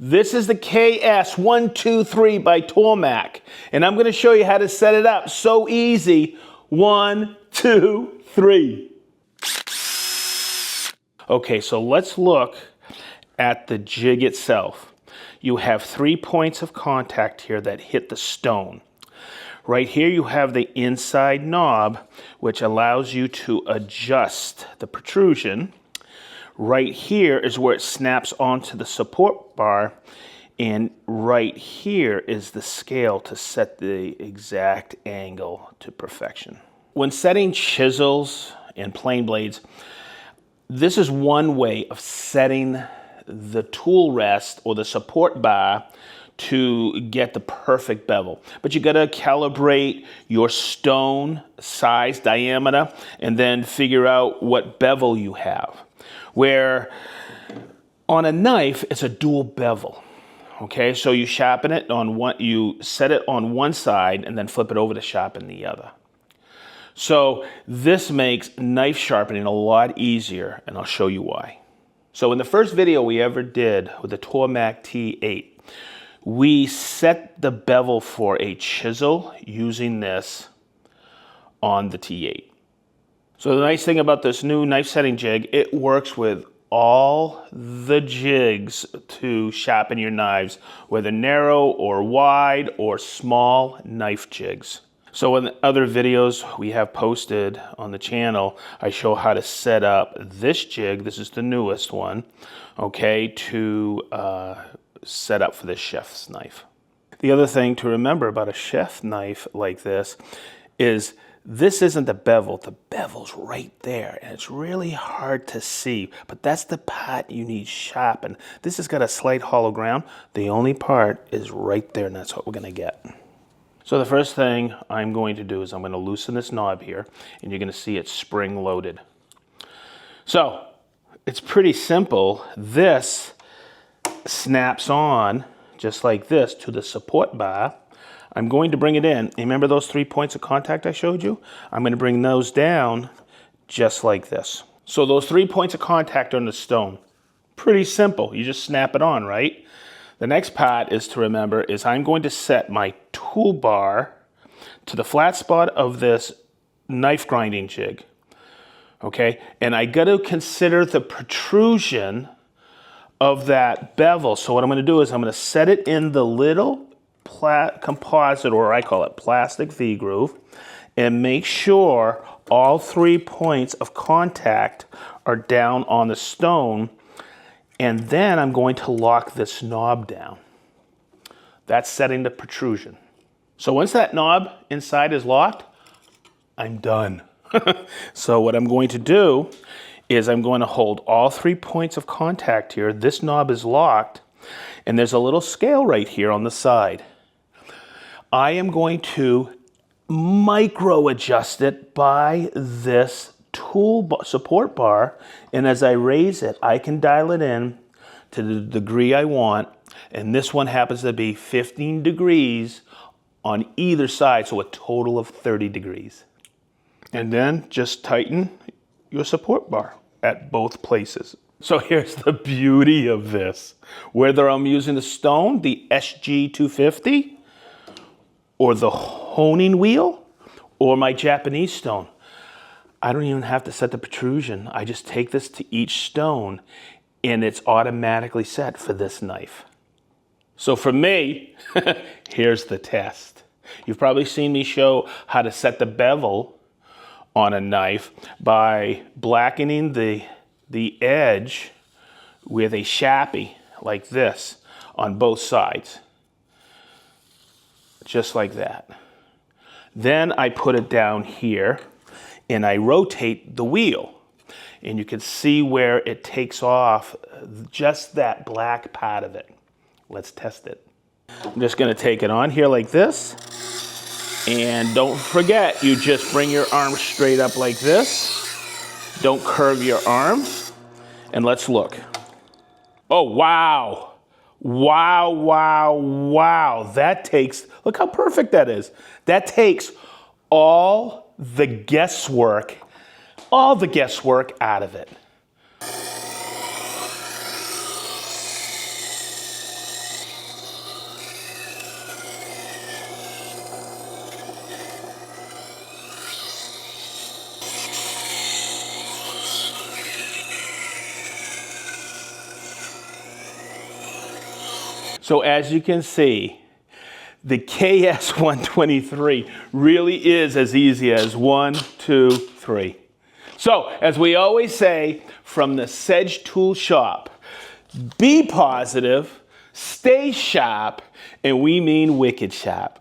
This is the KS123 by Tormek, and I'm going to show you how to set it up. So easy. 1, 2, 3. Okay, so let's look at the jig itself. You have 3 points of contact here that hit the stone. Right here you have the inside knob, which allows you to adjust the protrusion. Right here is where it snaps onto the support bar, and right here is the scale to set the exact angle to perfection. When setting chisels and plane blades, this is one way of setting the tool rest or the support bar to get the perfect bevel. But you gotta calibrate your stone size, diameter, and then figure out what bevel you have. Where on a knife, it's a dual bevel. Okay, so you sharpen it on one, you set it on one side and then flip it over to sharpen the other. So this makes knife sharpening a lot easier, and I'll show you why. So in the first video we ever did with the Tormek T8, we set the bevel for a chisel using this on the T8. So the nice thing about this new knife setting jig, it works with all the jigs to sharpen your knives, whether narrow or wide or small knife jigs. So in other videos we have posted on the channel, I show how to set up this jig, this is the newest one, okay, to set up for this chef's knife. The other thing to remember about a chef knife like this is this isn't the bevel's right there, and it's really hard to see, but that's the part you need sharpened. This has got a slight hollow ground. The only part is right there, and that's what we're gonna get. So the first thing I'm going to do is I'm gonna loosen this knob here, and you're gonna see it's spring loaded. So it's pretty simple. This snaps on just like this to the support bar. I'm going to bring it in. Remember those 3 points of contact I showed you? I'm going to bring those down just like this. So those 3 points of contact on the stone, pretty simple. You just snap it on, right? The next part is to remember is I'm going to set my toolbar to the flat spot of this knife grinding jig. Okay, and I got to consider the protrusion of that bevel. So what I'm going to do is I'm going to set it in the little composite, or I call it plastic V-groove, and make sure all 3 points of contact are down on the stone, and then I'm going to lock this knob down. That's setting the protrusion. So once that knob inside is locked, I'm done. So what I'm going to do is I'm going to hold all 3 points of contact here. This knob is locked, and there's a little scale right here on the side. I am going to micro adjust it by this support bar, and as I raise it, I can dial it in to the degree I want, and this one happens to be 15 degrees on either side, so a total of 30 degrees. And then just tighten your support bar at both places. So here's the beauty of this. Whether I'm using the stone, the SG250, or the honing wheel, or my Japanese stone, I don't even have to set the protrusion. I just take this to each stone, and it's automatically set for this knife. So for me, here's the test. You've probably seen me show how to set the bevel on a knife by blackening the edge with a Sharpie like this on both sides. Just like that. Then I put it down here and I rotate the wheel. And you can see where it takes off just that black part of it. Let's test it. I'm just gonna take it on here like this. And don't forget, you just bring your arm straight up like this. Don't curve your arm. And let's look. Oh, wow. Wow, wow, wow. That takes, look how perfect that is. That takes all the guesswork out of it. So as you can see, the KS123 really is as easy as 1, 2, 3. So, as we always say from the SedgeTool shop, be positive, stay sharp, and we mean wicked sharp.